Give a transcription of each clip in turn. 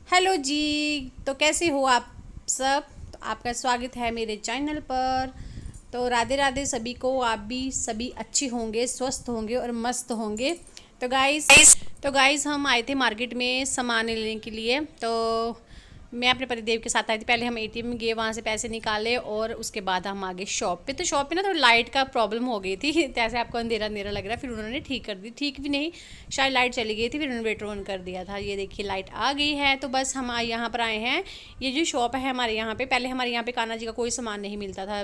Hello जी। तो कैसे हो आप सब। तो आपका स्वागत है मेरे चैनल पर। तो राधे राधे सभी को। आप भी सभी अच्छे होंगे, स्वस्थ होंगे और मस्त होंगे। तो गाइस हम आए थे मार्केट में सामान लेने के लिए। तो मैं अपने पतिदेव के साथ आई थी। पहले हम एटीएम में गए, वहाँ से पैसे निकाले और उसके बाद हम आ गए शॉप पे। तो शॉप पे ना थोड़ी लाइट का प्रॉब्लम हो गई थी जैसे आपको अंधेरा अंधेरा लग रहा है, फिर उन्होंने ठीक कर दी। ठीक भी नहीं, शायद लाइट चली गई थी, फिर उन्होंने इन्वर्टर ऑन कर दिया था। ये देखिए लाइट आ गई है। तो बस हम यहाँ पर आए हैं। ये जो शॉप है हमारे यहाँ पे, पहले हमारे यहाँ पे कान्हा जी का कोई सामान नहीं मिलता था।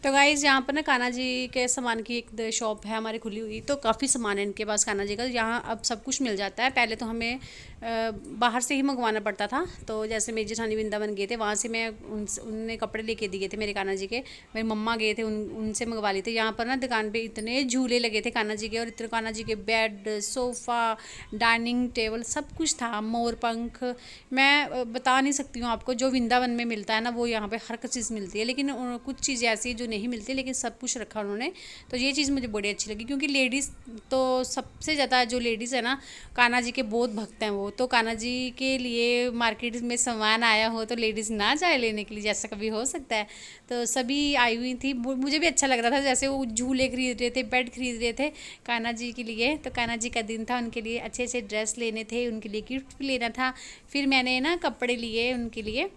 तो गाइज़ यहाँ पर ना कान्हा जी के सामान की एक शॉप है हमारी खुली हुई। तो काफ़ी सामान है इनके पास कान्हा जी का। यहाँ अब सब कुछ मिल जाता है। पहले तो हमें बाहर से ही मंगवाना पड़ता था। तो जैसे मेरी जेठानी वृंदावन गए थे, वहाँ से मैं उनने कपड़े लेके दिए थे मेरे कान्हा जी के। मेरी मम्मा गए थे, उनसे मंगवा लिए थे। यहाँ पर ना दुकान पे इतने झूले लगे थे कान्हा जी के, और इतने कान्हा जी के बेड, सोफ़ा, डाइनिंग टेबल, सब कुछ था। मोर पंख, मैं बता नहीं सकती हूँ आपको। जो वृंदावन में मिलता है ना, वो यहाँ पे हर चीज़ मिलती है। लेकिन कुछ चीज़ें ऐसी जो नहीं मिलती, लेकिन सब कुछ रखा उन्होंने। तो ये चीज़ मुझे बड़ी अच्छी लगी, क्योंकि लेडीज़ तो सबसे ज़्यादा जो लेडीज़ है ना, कान्हा जी के बहुत भक्त हैं वो। तो कान्हा जी के लिए मार्केट में सामान आया हो तो लेडीज़ ना जाए लेने के लिए, जैसा कभी हो सकता है। तो सभी आई हुई थी। मुझे भी अच्छा लग रहा था, जैसे वो झूले खरीद रहे थे, बेड खरीद रहे थे कान्हा जी के लिए। तो कान्हा जी का दिन था, उनके लिए अच्छे अच्छे ड्रेस लेने थे, उनके लिए गिफ्ट भी लेना था। फिर मैंने ना कपड़े लिए उनके लिए।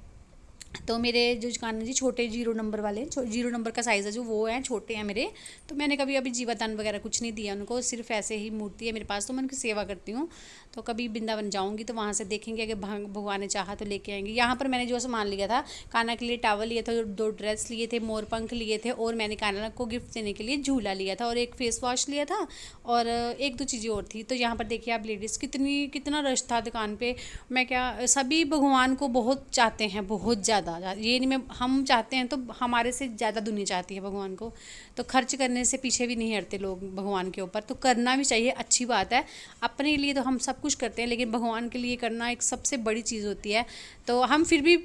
तो मेरे जो कान्हा जी छोटे 0 नंबर वाले, 0 नंबर का साइज़ है जो, वो हैं, छोटे हैं मेरे। तो मैंने कभी अभी जीवादान वगैरह कुछ नहीं दिया उनको, सिर्फ ऐसे ही मूर्ति है मेरे पास, तो मैं उनकी सेवा करती हूँ। तो कभी वृंदावन जाऊँगी तो वहाँ से देखेंगे, अगर भगवान ने चाहा तो लेके आएंगे। यहाँ पर मैंने जो सामान लिया था, कान्हा के लिए टावल लिया था, 2 ड्रेस लिए थे, मोर पंख लिए थे, और मैंने कान्हा को गिफ्ट देने के लिए झूला लिया था, और एक फेस वॉश लिया था, और एक दो चीज़ें और थी। तो यहाँ पर देखिए आप लेडीज़, कितना रश था दुकान पे। मैं क्या, सभी भगवान को बहुत चाहते हैं, बहुत ज़्यादा। ये नहीं, मैं हम चाहते हैं तो हमारे से ज़्यादा दुनिया चाहती है भगवान को। तो खर्च करने से पीछे भी नहीं हटते लोग भगवान के ऊपर। तो करना भी चाहिए, अच्छी बात है। अपने लिए तो हम सब कुछ करते हैं, लेकिन भगवान के लिए करना एक सबसे बड़ी चीज़ होती है। तो हम फिर भी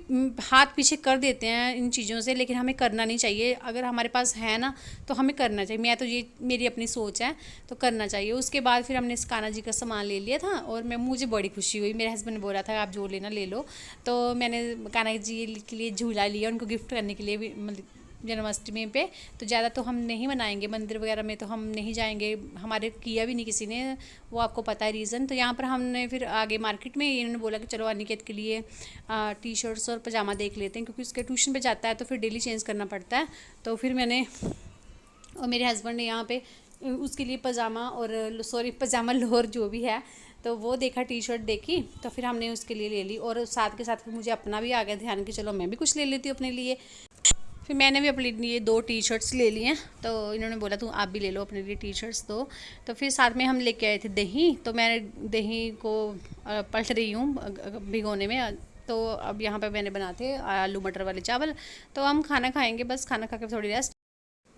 हाथ पीछे कर देते हैं इन चीज़ों से, लेकिन हमें करना नहीं चाहिए। अगर हमारे पास है ना, तो हमें करना चाहिए। मैं तो, ये मेरी अपनी सोच है, तो करना चाहिए। उसके बाद फिर हमने कान्हा जी का सामान ले लिया था, और मुझे बड़ी खुशी हुई। मेरे हस्बैंड ने बोला था आप जो लेना ले लो। तो मैंने कान्हा जी के लिए झूला लिया, उनको गिफ्ट करने के लिए भी, मतलब जन्माष्टमी पे। तो ज़्यादा तो हम नहीं मनाएंगे, मंदिर वगैरह में तो हम नहीं जाएंगे, हमारे किया भी नहीं किसी ने, वो आपको पता है रीज़न। तो यहाँ पर हमने फिर आगे मार्केट में, इन्होंने बोला कि चलो अनिकेत के लिए टी शर्ट्स और पजामा देख लेते हैं, क्योंकि उसके ट्यूशन पे जाता है तो फिर डेली चेंज करना पड़ता है। तो फिर मैंने और मेरे हस्बैंड ने यहाँ पे उसके लिए पजामा, और सॉरी पजामा लोअर जो भी है, तो वो देखा, टी शर्ट देखी, तो फिर हमने उसके लिए ले ली। और साथ के साथ फिर मुझे अपना भी आ गया ध्यान कि चलो मैं भी कुछ ले लेती हूँ अपने लिए। फिर मैंने भी अपने लिए 2 टी शर्ट्स ले लिए हैं। तो इन्होंने बोला तू आप भी ले लो अपने लिए टी शर्ट्स दो। तो फिर साथ में हम लेके आए थे दही। तो मैं दही को पलट रही हूँ भिगोने में। तो अब यहाँ पर मैंने बनाते आलू मटर वाले चावल। तो हम खाना खाएंगे, बस खाना खा के थोड़ी रेस्ट।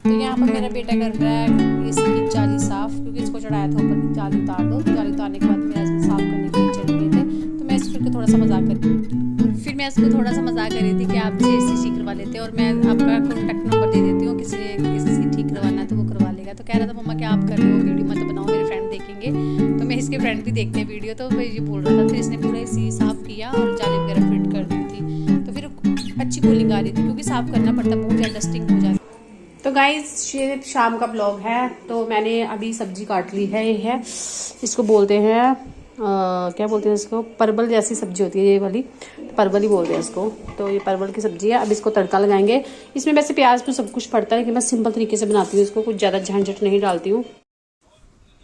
तो यहाँ पर मेरा बेटा कर रहा है इसकी जाली साफ़, क्योंकि इसको चढ़ाया था ऊपर की जाली उतार दो। तो जाली उतारने के बाद मेरा इसको साफ़ करने के लिए चले गए थे। तो मैं इसको फिर थोड़ा सा मजाक कर फिर मैं इसको थोड़ा सा मजाक कर रही थी कि आप से ठीक करवा लेते हैं, और मैं आपका कॉन्टैक्ट नंबर दे देती हूँ, किसी से ठीक करवाना है तो वो करवा लेगा। तो कह रहा था मम्मा क्या आप कर रहे हो, वीडियो मत बनाओ, मेरे फ्रेंड देखेंगे। तो मैं इसके फ्रेंड भी देखते हैं वीडियो, तो ये बोल रहा था। फिर इसने पूरा इसी साफ़ किया और जाली वगैरह फिट कर दी थी। तो फिर अच्छी कूलिंग आ रही थी, क्योंकि साफ़ करना पड़ता, बहुत ज़्यादा डस्टिंग हो जाती। तो गाइस ये शाम का ब्लॉग है। तो मैंने अभी सब्जी काट ली है। ये है, इसको बोलते हैं क्या बोलते हैं इसको, परवल जैसी सब्जी होती है ये वाली, तो परवल ही बोलते हैं इसको। तो ये परवल की सब्जी है। अब इसको तड़का लगाएंगे। इसमें वैसे प्याज तो सब कुछ पड़ता है, लेकिन मैं सिंपल तरीके से बनाती हूँ इसको, कुछ ज़्यादा झंझट नहीं डालती हूँ।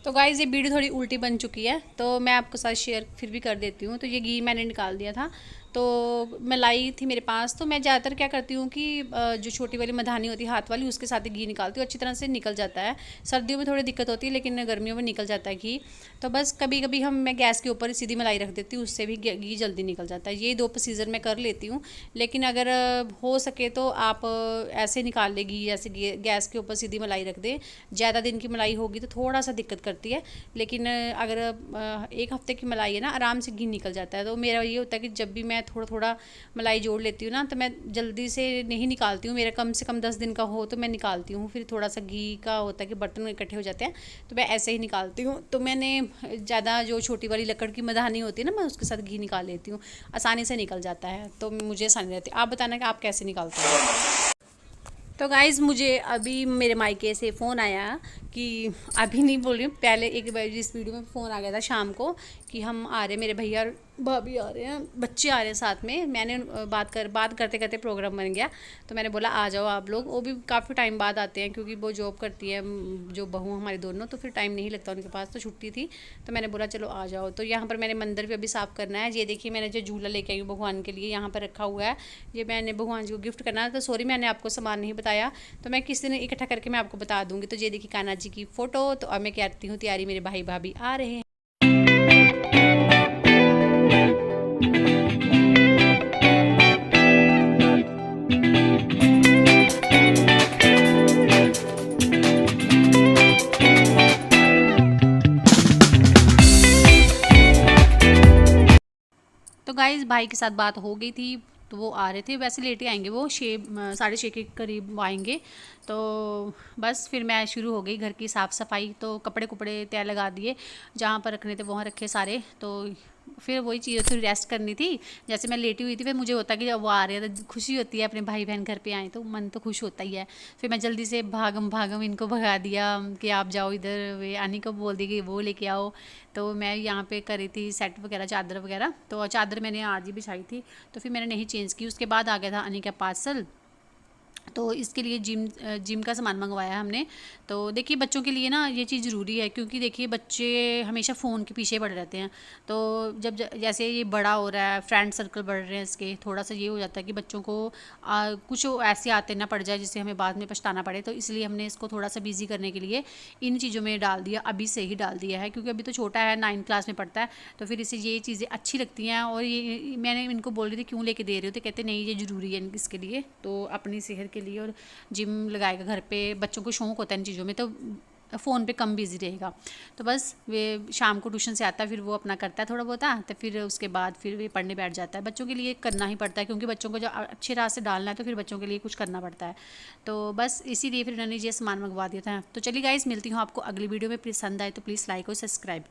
तो गाइस ये वीडियो थोड़ी उल्टी बन चुकी है, तो मैं आपके साथ शेयर फिर भी कर देती हूँ। तो ये घी मैंने निकाल दिया था। तो मलाई थी मेरे पास। तो मैं ज़्यादातर क्या करती हूँ कि जो छोटी वाली मधानी होती है हाथ वाली, उसके साथ ही घी निकालती हूँ, अच्छी तरह से निकल जाता है। सर्दियों में थोड़ी दिक्कत होती है, लेकिन गर्मियों में निकल जाता है घी। तो बस कभी कभी मैं गैस के ऊपर ही सीधी मलाई रख देती हूँ, उससे भी घी जल्दी निकल जाता है। ये 2 प्रोसीजर मैं कर लेती हूँ। लेकिन अगर हो सके तो आप ऐसे निकाल ले घी, ऐसे गैस के ऊपर सीधी मलाई रख दें। ज़्यादा दिन की मलाई होगी तो थोड़ा सा दिक्कत करती है, लेकिन अगर 1 हफ्ते की मलाई है ना, आराम से घी निकल जाता है। तो मेरा ये होता है कि जब भी मैं थोड़ा थोड़ा मलाई जोड़ लेती हूँ ना, तो मैं जल्दी से नहीं निकालती हूँ। मेरा कम से कम 10 दिन का हो तो मैं निकालती हूँ। फिर थोड़ा सा घी का होता है कि बर्तन इकट्ठे हो जाते हैं, तो मैं ऐसे ही निकालती हूँ। तो मैंने ज़्यादा जो छोटी वाली लकड़ की मधानी होती है ना, मैं उसके साथ घी निकाल लेती हूँ, आसानी से निकल जाता है। तो मुझे आसानी रहती है। आप बताना कि आप कैसे निकालते हो। तो गाइज़, मुझे अभी मेरे मायके से फ़ोन आया कि अभी नहीं बोल रही हूँ, पहले एक बार इस वीडियो में फ़ोन आ गया था शाम को कि हम आ रहे हैं, मेरे भैया और भाभी आ रहे हैं, बच्चे आ रहे हैं साथ में। मैंने बात करते करते प्रोग्राम बन गया, तो मैंने बोला आ जाओ आप लोग। वो भी काफ़ी टाइम बाद आते हैं क्योंकि वो जॉब करती है, जो बहू हमारी दोनों, तो फिर टाइम नहीं लगता उनके पास, तो छुट्टी थी। तो मैंने बोला चलो आ जाओ। तो यहाँ पर मैंने मंदिर भी अभी साफ़ करना है। ये देखिए, मैंने जो झूला लेके आई हूँ भगवान के लिए, यहाँ पर रखा हुआ है। ये मैंने भगवान जी को गिफ्ट करना है। तो सॉरी, मैंने आपको सामान नहीं बताया, तो मैं किसी दिन इकट्ठा करके मैं आपको बता दूँगी। तो ये देखिए कान्हा जी की फ़ोटो। तो अब मैं कहती हूँ तैयारी, मेरे भाई भाभी आ रहे हैं। तो गाइज़, भाई के साथ बात हो गई थी, तो वो आ रहे थे। वैसे लेट ही आएंगे, वो 6 साढ़े 6 के करीब आएंगे। तो बस फिर मैं शुरू हो गई घर की साफ़ सफाई। तो कपड़े कुपड़े तय लगा दिए, जहाँ पर रखने थे वहाँ रखे सारे। तो फिर वही चीज़, थोड़ी रेस्ट करनी थी। जैसे मैं लेटी हुई थी, फिर मुझे होता कि जब वो आ रहे हैं तो खुशी होती है, अपने भाई बहन घर पे आए तो मन तो खुश होता ही है। फिर मैं जल्दी से भागम भागम इनको भगा दिया कि आप जाओ इधर, वे आनी को बोल दी कि वो लेके आओ। तो मैं यहाँ पे करी थी सेट वगैरह, चादर वगैरह। तो चादर मैंने आज ही बिछाई थी, तो फिर मैंने नहीं चेंज की। उसके बाद आ गया था अनी का पार्सल। तो इसके लिए जिम का सामान मंगवाया हमने। तो देखिए, बच्चों के लिए ना ये चीज़ ज़रूरी है, क्योंकि देखिए बच्चे हमेशा फ़ोन के पीछे पड़े रहते हैं। तो जब जैसे ये बड़ा हो रहा है, फ्रेंड सर्कल बढ़ रहे हैं इसके, थोड़ा सा ये हो जाता है कि बच्चों को कुछ ऐसे आते ना पड़ जाए जिससे हमें बाद में पछताना पड़े। तो इसलिए हमने इसको थोड़ा सा बिज़ी करने के लिए इन चीज़ों में डाल दिया, अभी से ही डाल दिया है, क्योंकि अभी तो छोटा है, 9th क्लास में पढ़ता है। तो फिर इसे ये चीज़ें अच्छी लगती हैं। और ये मैंने इनको बोल रही थी क्यों लेके दे रहे हो, तो कहते नहीं ये ज़रूरी है इसके लिए, तो अपनी सेहत के लिए। और जिम लगाएगा घर पे, बच्चों को शौक होता है इन चीज़ों में, तो फ़ोन पे कम बिजी रहेगा। तो बस वे शाम को ट्यूशन से आता है, फिर वो अपना करता है थोड़ा बहुत, तो फिर उसके बाद फिर वे पढ़ने बैठ जाता है। बच्चों के लिए करना ही पड़ता है, क्योंकि बच्चों को जब अच्छे राह से डालना है तो फिर बच्चों के लिए कुछ करना पड़ता है। तो बस इसीलिए फिर उन्होंने ये सामान मंगवा दिया था। तो चलिए गाइस, मिलती हूँ आपको अगली वीडियो में। पसंद आए तो प्लीज़ लाइक और सब्सक्राइब।